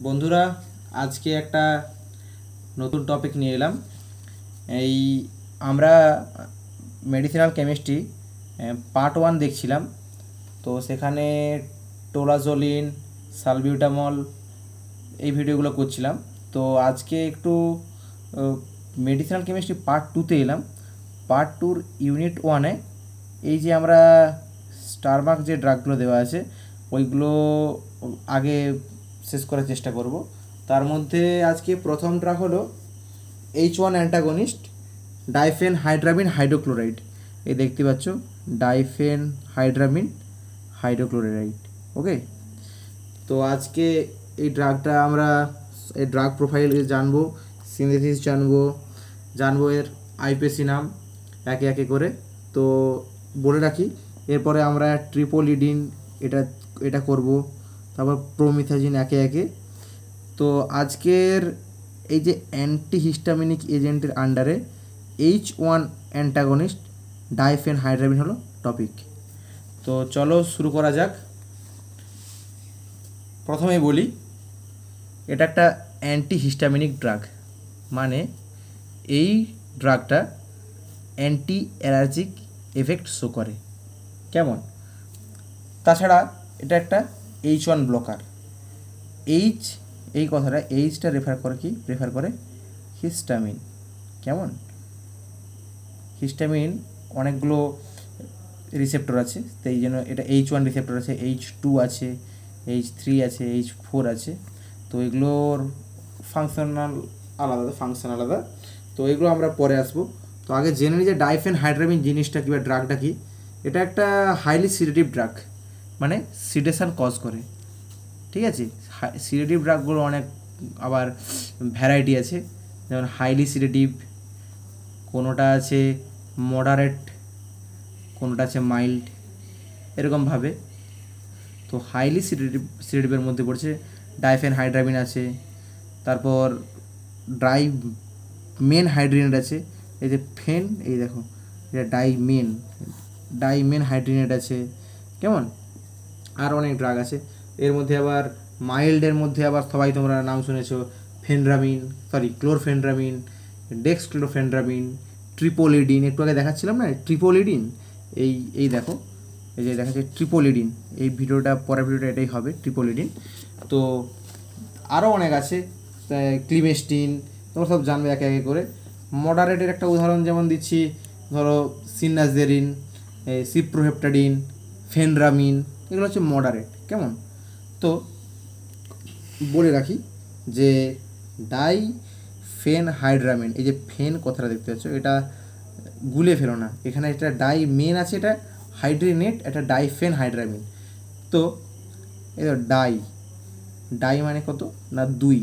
বন্ধুরা, আজকে একটা নতুন টপিক নিয়ে এলাম। এই আমরা মেডিসিনাল কেমিস্ট্রি পার্ট 1 দেখছিলাম। তো সেখানে টোলাজোলিন, সালবিউটামল এই ভিডিওগুলো করছিলাম। তো আজকে একটু মেডিসিনাল কেমিস্ট্রি পার্ট 2তে এলাম। পার্ট 2-র ইউনিট 1-এ এই যে আমরা স্টারমার্ক যে ড্রাগগুলো দেওয়া আছে ওইগুলো আগে শেষ করার চেষ্টা করব। তার মধ্যে আজকে প্রথম ড্রাগ হলো H1 অ্যান্টাগনিস্ট ডাইফেন হাইড্রামিন হাইড্রোক্লোরাইড। এই দেখতে পাচ্ছ, ডাইফেন হাইড্রামিন হাইড্রোক্লোরাইড। ওকে, তো আজকে এই ড্রাগটা আমরা এই ড্রাগ প্রোফাইল জানবো, সিনথেসিস জানবো এর আইপিএসি নাম একে একে করে। তো বলে রাখি, এরপরে আমরা ট্রিপোলিডিন এটা করব, তারপর প্রোমিথাজিন একে একে। তো আজকের এই যে অ্যান্টিহিস্টামিনিক এজেন্টের আন্ডারে H1 অ্যান্টাগনিস্ট ডাইফেন হাইড্রামিন হলো টপিক। তো চলো শুরু করা যাক। প্রথমেই বলি, এটা একটা অ্যান্টিহিস্টামিনিক ড্রাগ, মানে এই ড্রাগটা অ্যান্টি অ্যালার্জিক এফেক্ট শো করে। কেমন? তাছাড়া এটা একটা H1 ব্লকার। এই কথাটা এইচটা রেফার করে হিস্টামিন। কেমন? হিস্টামিন অনেকগুলো রিসেপ্টর আছে, তো এই জন্য এটা H1 রিসেপ্টর আছে, H2 আছে, H3 আছে, H4 আছে। তো এগুলোর ফাংশন আলাদা। তো এগুলো আমরা পরে আসবো। তো আগে জেনে নিই যে ডাইফেন হাইড্রামিন জিনিসটা কি বা ড্রাগটা কি। এটা একটা হাইলি সিডেটিভ ড্রাগ, মানে সিডেশন কজ করে। ঠিক আছে, সিডেটিভ ড্রাগগুলো অনেক আবার ভ্যারাইটি আছে, যেমন হাইলি সিডেটিভ, কোনোটা আছে মডারেট, কোনোটা আছে মাইল্ড, এরকমভাবে। তো হাইলি সিডেটিভের মধ্যে পড়ছে ডাইফেন হাইড্রামিন আছে, তারপর মেন হাইড্রিনেট আছে, এই যে ফেন, এই দেখো এটা ডাইমেন হাইড্রিনেট আছে। কেমন? আর অনেক ড্রাগ আছে এর মধ্যে। আবার মাইল্ডের মধ্যে আবার সবাই তোমরা নাম শুনেছো, ক্লোরফেনড্রামিন, ডেক্সক্লোরফেনড্রামিন, ট্রিপোলিডিন। একটু আগে দেখাচ্ছিলাম না ট্রিপোলিডিন, এই দেখো, এই যে দেখাচ্ছে ট্রিপোলিডিন। এই পরের ভিডিওটা এটাই হবে, ট্রিপোলিডিন। তো আরও অনেক আছে, ক্লিমেস্টিন, তোমরা সব জানবে একে একে করে। মডারেটের একটা উদাহরণ যেমন দিচ্ছি, ধরো সিনাজেরিন, সিপ্রোহেপটাডিন, ফেনরামিন, এগুলো হচ্ছে মডারেট। কেমন? তো বলে রাখি যে ডাইফেন হাইড্রামিন, এই যে ফেন কথাটা দেখতে পাচ্ছ, এটা গুলে ফেলো না, এখানে একটা ডাইমেন আছে, এটা হাইড্রিনেট, এটা ডাইফেন হাইড্রামিন। তো এই ডাই মানে কত না 2,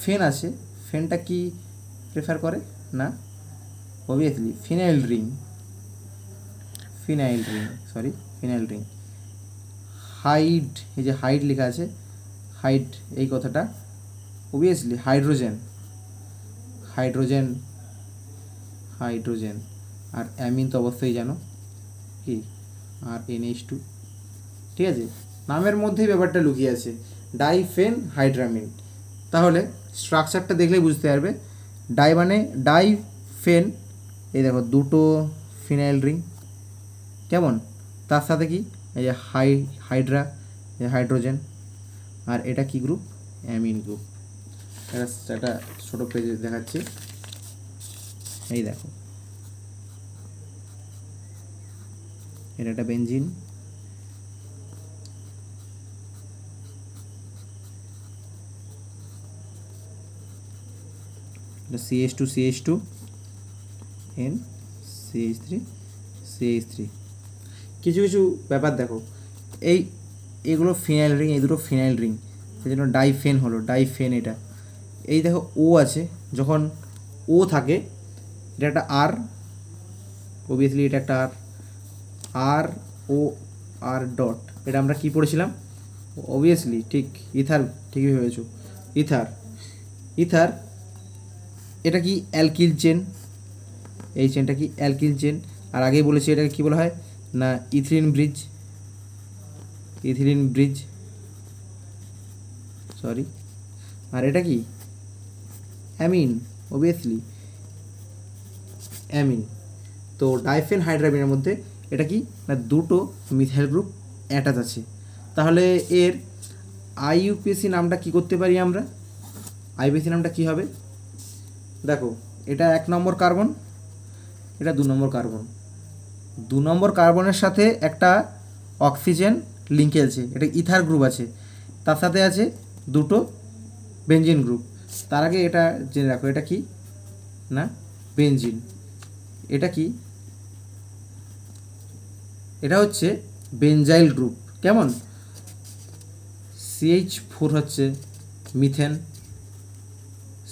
ফেন আছে, ফেনটা কি প্রেফার করে না, অবভিয়াসলি ফিনাইল রিং। হাইড, এই যে হাইড লেখা আছে, হাইড এই কথাটা অবভিয়াসলি হাইড্রোজেন। আর অ্যামিন তো অবশ্যই জানো কি, আর NH2। ঠিক আছে, নামের মধ্যেই ব্যাপারটা লুকিয়ে আছে, ডাইফেন হাইড্রামিন। তাহলে স্ট্রাকচারটা দেখলেই বুঝতে পারবে। ডাই মানে ডাইফেন, এই দেখো দুটো ফিনাইল রিং। কেমন? তার সাথে কি, এই যে হাইড্রোজেন। আর এটা কি গ্রুপ? Amine group. একটা ছোটো পেজে দেখাচ্ছি, এই দেখো, এটা একটা বেনজিন, এটা CH2 N CH3 কিছু ব্যাপার দেখো, এইগুলো ফিনাইল রিং, এই দুটো ফিনাইল রিং, সেই জন্য ডাইফেন হলো, ডাইফেন। এটা এই দেখো ও আছে, যখন ও থাকে এটা একটা আর, অবভিয়াসলি এটা একটা আর ডট। এটা আমরা কি পড়েছিলাম? অবভিয়াসলি ঠিক, ইথার, ঠিকই ভেবেছো, ইথার। এটা কি অ্যালকিল চেন, এই চেনটা কি অ্যালকিল চেন। আর আগেই বলেছি এটাকে কী বলা হয় না, ইথিলিন ব্রিজ। সরি, আর এটা কি অ্যামিন, অবভিয়াসলি অ্যামিন। তো ডাইফেন হাইড্রামিনের মধ্যে এটা কি না দুটো মিথাইল গ্রুপ অ্যাটাচ আছে। তাহলে এর আইইউপিএসি নামটা কি করতে পারি আমরা? আইইউপিএসি নামটা কি হবে? দেখো, এটা 1 নম্বর কার্বন, এটা 2 নম্বর কার্বন। 2 নম্বর কার্বনের সাথে একটা অক্সিজেন লিঙ্কে আছে, এটা ইথার গ্রুপ আছে, তার সাথে আছে দুটো বেনজিন গ্রুপ। তার আগে এটা জেনে রাখো, এটা কি না বেনজিন, এটা কি, এটা হচ্ছে বেনজাইল গ্রুপ। কেমন? CH4 হচ্ছে মিথেন,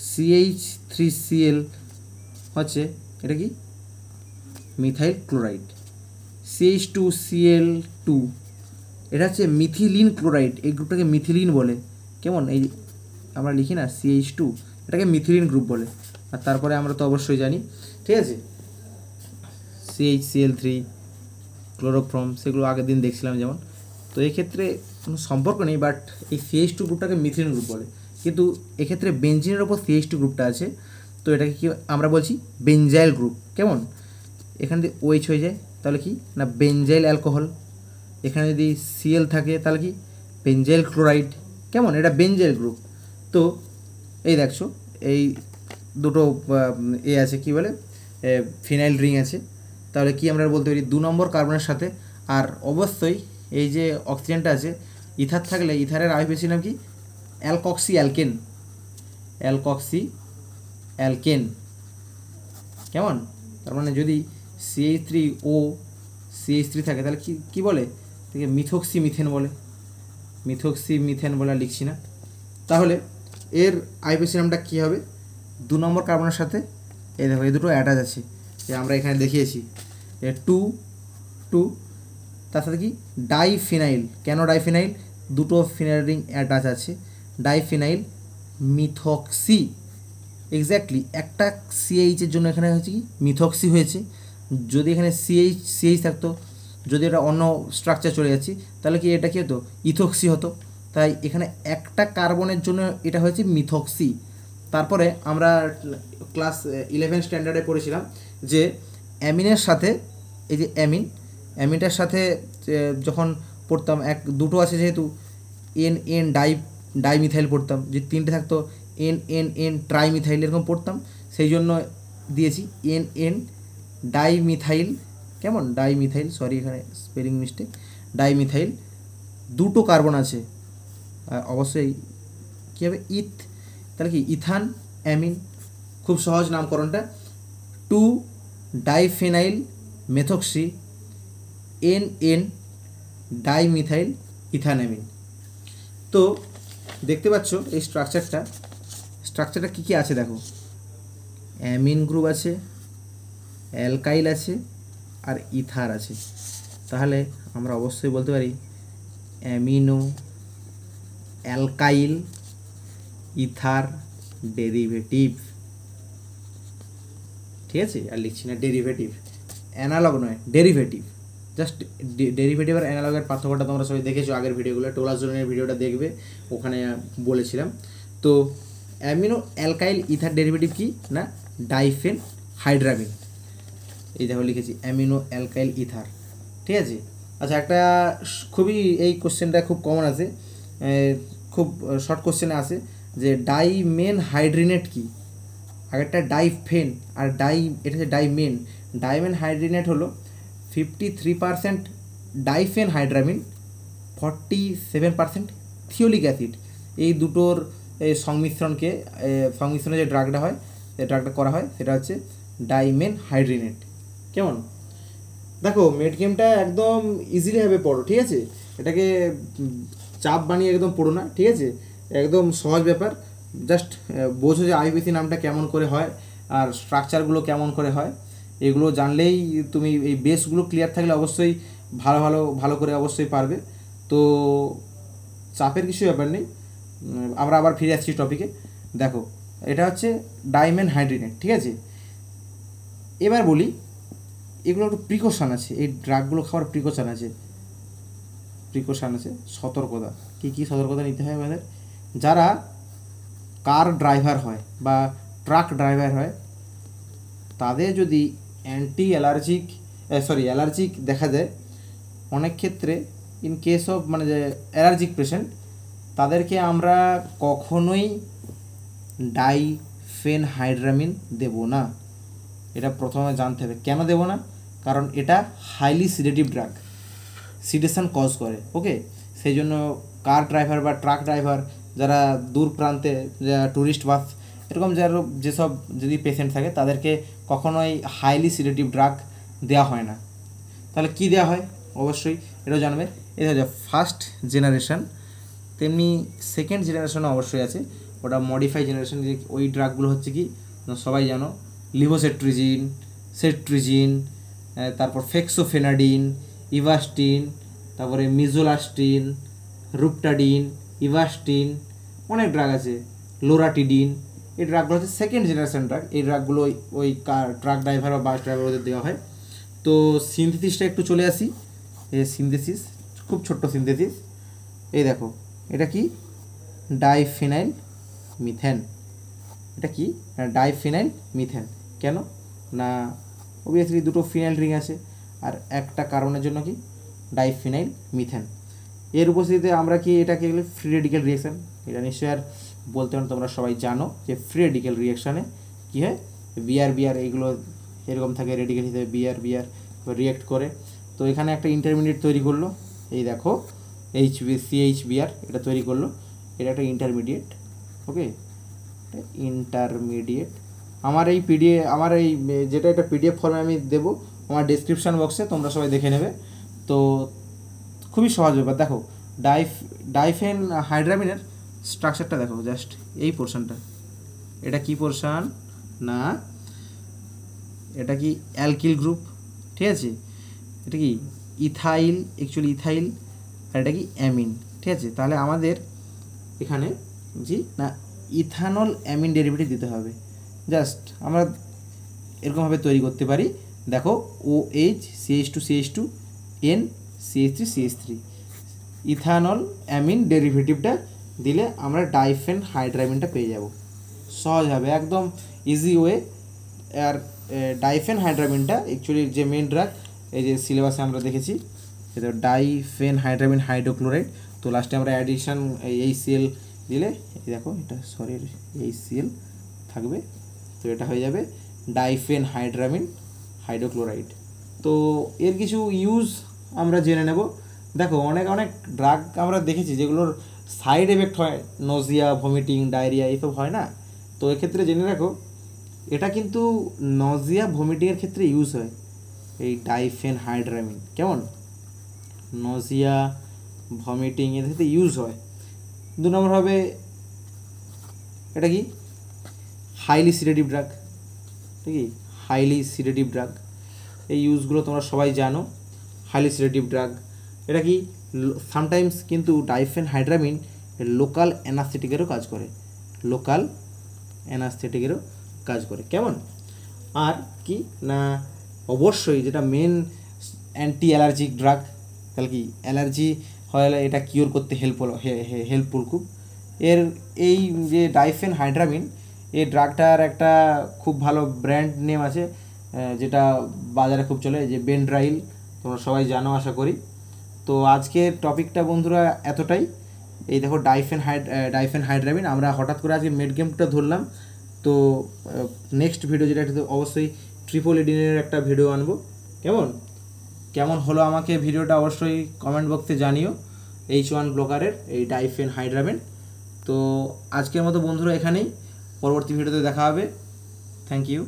CH3Cl হচ্ছে এটা কি মিথাইল ক্লোরাইড, CH2Cl2 এটা হচ্ছে মিথিলিন ক্লোরাইড, এই গ্রুপটাকে মিথিলিন বলে। কেমন? এই আমরা লিখি না CH2, এটাকে মিথিলিন গ্রুপ বলে। আর তারপরে আমরা তো অবশ্যই জানি, ঠিক আছে, CHCl3 ক্লোরোফর্ম, সেগুলো আগের দিন দেখছিলাম যেমন। তো এক্ষেত্রে কোনো সম্পর্ক নেই, বাট এই CH2 গ্রুপটাকে মিথিলিন গ্রুপ বলে। কিন্তু এক্ষেত্রে বেনজিনের ওপর CH2 গ্রুপটা আছে, তো এটাকে কি আমরা বলছি বেনজাইল গ্রুপ। কেমন? এখানে যদি OH হয়ে যায় তাহলে কি না বেনজাইল অ্যালকোহল, এখানে যদি Cl থাকে তাহলে কি বেনজাইল ক্লোরাইড। কেমন? এটা বেনজাইল গ্রুপ। তো এই দেখছো এই দুটো আছে কি বলে ফিনাইল রিং আছে। তাহলে কি আমরা বলতে পারি 2 নম্বর কার্বনের সাথে, আর অবশ্যই এই যে অক্সিজেনটা আছে ইথার থাকলে ইথারের আইইউপিএসি নাম কি অ্যালকক্সি অ্যালকেন, অ্যালকক্সি অ্যালকেন। কেমন? তার মানে যদি CH3O CH3 থাকে তাহলে কি কি বলে, থেকে মিথক্সি মিথেন বলে, মিথক্সি মিথেন বলে লিখছি না। তাহলে এর আইইউপিএসি নামটা কী হবে? 2 নম্বর কার্বনের সাথে এই দেখো এই দুটো অ্যাটাচ আছে, যে আমরা এখানে দেখিয়েছি 2 তার সাথে কি ডাইফিনাইল। কেন ডাইফিনাইল? দুটো ফিনাইল রিং অ্যাটাচ আছে, ডাইফিনাইল মিথক্সি। এক্স্যাক্টলি একটা CH-এর জন্য এখানে হচ্ছে কি মিথক্সি হয়েছে। যদি এখানে CH থাকতো, যদি এটা অন্য স্ট্রাকচার চলে যাচ্ছি তাহলে কি এটা কী হতো ইথক্সি হতো। তাই এখানে একটা কার্বনের জন্য এটা হয়েছে মিথক্সি। তারপরে আমরা ক্লাস 11 স্ট্যান্ডার্ডে পড়েছিলাম যে অ্যামিনের সাথে এই যে অ্যামিনটার সাথে যখন পড়তাম দুটো আছে যেহেতু NN ডাইমিথাইল পড়তাম, যে 3টে থাকতো NN ট্রাইমিথাইল এরকম পড়তাম, সেই জন্য দিয়েছি NN ডাইমিথাইল। কেমন? ডাইমিথাইল, সরি এখানে স্পেলিং মিস্টেক, ডাইমিথাইল। দুটো কার্বন আছে, অবশ্যই কী হবে তাহলে কি ইথান অ্যামিন। খুব সহজ নামকরণটা, 2 ডাইফেনাইল মেথক্সি NN ডাইমিথাইল ইথানঅ্যামিন। তো দেখতে পাচ্ছ এই স্ট্রাকচারটা কী কী আছে দেখো, অ্যামিন গ্রুপ আছে, অ্যালকাইল আছে, আর ইথার আছে। তাহলে আমরা অবশ্যই বলতে পারি অ্যামিনো অ্যালকাইল ইথার ডেরিভেটিভ। ঠিক আছে, আর লিখছি না ডেরিভেটিভ, অ্যানালগ নয় ডেরিভেটিভ। জাস্ট ডেরিভেটিভ আর অ্যানালগের পার্থক্যটা তোমরা সবাই দেখেছো আগের ভিডিওগুলো, টোলাজোনের ভিডিওটা দেখবে, ওখানে বলেছিলাম। তো অ্যামিনো অ্যালকাইল ইথার ডেরিভেটিভ কি না ডাইফেন হাইড্রামিন। এই দেখো লিখেছি অ্যামিনো অ্যালকাইল ইথার। ঠিক আছে, আচ্ছা একটা খুবই এই কোশ্চেনটা খুব কমন আছে, খুব শর্ট কোশ্চেনে আসে যে ডাইমেন হাইড্রিনেট কি। আগেরটা ডাইফেন আর এটা হচ্ছে ডাইমেন হাইড্রিনেট হলো 53% ডাইফেন হাইড্রামিন, 47% থিওলিক অ্যাসিড। এই দুটোর সংমিশ্রণে যে ড্রাগটা করা হয় সেটা হচ্ছে ডাইমেন হাইড্রিনেট। কেমন? দেখো মেডকেমটা একদম ইজিলিভাবে পড়ো, ঠিক আছে, এটাকে চাপ বানিয়ে একদম পড়ো না, ঠিক আছে, একদম সহজ ব্যাপার। জাস্ট বোঝো যে আইইউপিএসি নামটা কেমন করে হয় আর স্ট্রাকচারগুলো কেমন করে হয়, এগুলো জানলেই তুমি এই বেসগুলো ক্লিয়ার থাকলে অবশ্যই ভালো করে অবশ্যই পারবে। তো চাপের কিছু ব্যাপার নেই, আমরা আবার ফিরে আসছি টপিকে। দেখো এটা হচ্ছে ডাইমেন হাইড্রিনেট, ঠিক আছে। এবার বলি এগুলো একটু প্রিকশন আছে, এই ড্রাগগুলো খাওয়ার প্রিকশন আছে, সতর্কতা। কী কী সতর্কতা নিতে হয় আমাদের? যারা কার ড্রাইভার হয় বা ট্রাক ড্রাইভার হয় তাদের যদি অ্যালার্জিক দেখা যায় অনেক ক্ষেত্রে, ইন কেস অফ মানে যে অ্যালার্জিক পেশেন্ট, তাদেরকে আমরা কখনোই ডাইফেনহাইড্রামিন দেব না। এটা প্রথমে জানতে হবে কেন দেব না, কারণ এটা highly sedative drug, sedation cause করে। ওকে, সেই জন্য কার ড্রাইভার বা ট্রাক ড্রাইভার, যারা দূর প্রান্তে, যারা ট্যুরিস্ট বাস, এরকম যারা যেসব যদি পেশেন্ট থাকে তাদেরকে কখনোই হাইলি সিডেটিভ ড্রাগ দেওয়া হয় না। তাহলে কি দেওয়া হয় অবশ্যই এটাও জানবে। এটা হচ্ছে ফার্স্ট জেনারেশন, তেমনি সেকেন্ড জেনারেশনও অবশ্যই আছে, ওটা মডিফাই জেনারেশন। যে ওই ড্রাগগুলো হচ্ছে কি সবাই জানো, লিভোসেট্রিজিন, সেট্রিজিন, তারপর ফেক্সোফেনাডিন, ইভাস্টিন, তারপরে মিজোলাস্টিন, রুপটাডিন, ইভাস্টিন, অনেক ড্রাগ আছে, লোরাটিডিন। এই ড্রাগগুলো হচ্ছে সেকেন্ড জেনারেশন ড্রাগ। এই ড্রাগগুলো ওই ট্রাক ড্রাইভার বা বাস ড্রাইভারদের দেওয়া হয়। তো সিনথেসিসটা একটু চলে আসি। এই সিনথেসিস খুব ছোট্ট সিনথেসিস, এই দেখো এটা কি ডাইফেনাইল মিথেন। এটা কি ডাইফেনাইল মিথেন। কেন না, অবভিয়াসলি দুটো ফিনাইল রিং আছে আর একটা কার্বনের জন্য কি ডাইফেনাইল মিথেন। এর উপস্থিতিতে আমরা কি এটাকে ফ্রি রেডিক্যাল রিয়াকশান, এটা নিশ্চয়ই আর বলতে পারো, তোমরা সবাই জানো যে ফ্রি রেডিক্যাল রিয়াকশানে কী হয়, বিআর এইগুলো এরকম থাকে, রেডিক্যাল হিসেবে বিআর রিয়াক্ট করে। তো এখানে একটা ইন্টারমিডিয়েট তৈরি করলো, এই দেখো CHBr এটা তৈরি করলো, এটা একটা ইন্টারমিডিয়েট। ওকে, ইন্টারমিডিয়েট আমার এই যেটা এটা পিডিএফ ফর্মে আমি দেবো আমার ডেসক্রিপশান বক্সে, তোমরা সবাই দেখে নেবে। তো খুবই সহজ ব্যাপার। দেখো ডাইফেনহাইড্রামিনের স্ট্রাকচারটা দেখো, জাস্ট এই পোর্শনটা, এটা কি পোর্শন না, এটা কি অ্যালকিল গ্রুপ, ঠিক আছে, এটা কি ইথাইল, অ্যাকচুয়ালি ইথাইল, আর এটা কি অ্যামিন, ঠিক আছে। তাহলে আমাদের এখানে না ইথানল অ্যামিন ডেরিভেটিভ দিতে হবে। জাস্ট আমরা এরকমভাবে তৈরি করতে পারি, দেখো OH CH2 N CH3 ethanol amine ডেরিভেটিভটা দিলে আমরা ডাইফেনহাইড্রামিনটা পেয়ে যাব। সহজ হবে, একদম ইজি ওয়ে। আর ডাইফেনহাইড্রামিনটা অ্যাকচুয়ালি যে মেন ড্রাগ, এই যে সিলেবাসে আমরা দেখেছি, এটা ডাইফেনহাইড্রামিন হাইড্রোক্লোরাইড। তো লাস্টে আমরা অ্যাডিশন HCl দিলে, এই দেখো এটা HCl থাকবে, তো এটা হয়ে যাবে ডাইফেনহাইড্রামিন হাইড্রোক্লোরাইড। তো এর কিছু ইউজ আমরা জেনে নেব। দেখো অনেক ড্রাগ আমরা দেখেছি যেগুলোর সাইড এফেক্ট হয়, নজিয়া, ভমিটিং, ডায়রিয়া এইসব হয় না। তো এক্ষেত্রে জেনে রাখো, এটা কিন্তু নজিয়া ভমিটিংয়ের ক্ষেত্রে ইউজ হয় এই ডাইফেনহাইড্রামিন। কেমন, নজিয়া ভমিটিং এর ক্ষেত্রে ইউজ হয়। 2 নম্বর হবে এটা কি হাইলি সিডেটিভ ড্রাগ, ঠিক আছে, হাইলি সিডেটিভ ড্রাগ। এই ইউজগুলো তোমরা সবাই জানো, হাইলি সিডেটিভ ড্রাগ। এটা কি সামটাইমস কিন্তু ডাইফেনহাইড্রামিন লোকাল অ্যানাস্থেটিকেরও কাজ করে, কেমন। আর কি না, অবশ্যই যেটা মেন অ্যান্টি অ্যালার্জিক ড্রাগ, তাহলে কি অ্যালার্জি হলে এটা কিওর করতে হেল্পফুল খুব। এই যে ডাইফেনহাইড্রামিন, এই ড্রাগটার একটা খুব ভালো ব্র্যান্ড নেম আছে, যেটা বাজারে খুব চলে, যে বেনড্রাইল, তোমরা সবাই জানো আশা করি। তো আজকের টপিকটা বন্ধুরা এতটাই। এই দেখো ডাইফেনহাইড্রামিন আমরা হঠাৎ করে আজকে মেডগেমটা ধরলাম। তো নেক্সট ভিডিও যেটা অবশ্যই ট্রিপল এডিনের একটা ভিডিও আনবো। কেমন হলো আমাকে ভিডিওটা অবশ্যই কমেন্ট বক্সে জানিও, H1 ব্লকারের এই ডাইফেনহাইড্রামিন। তো আজকের মতো বন্ধুরা এখানেই, পরবর্তী ভিডিওতে দেখা হবে। Thank you.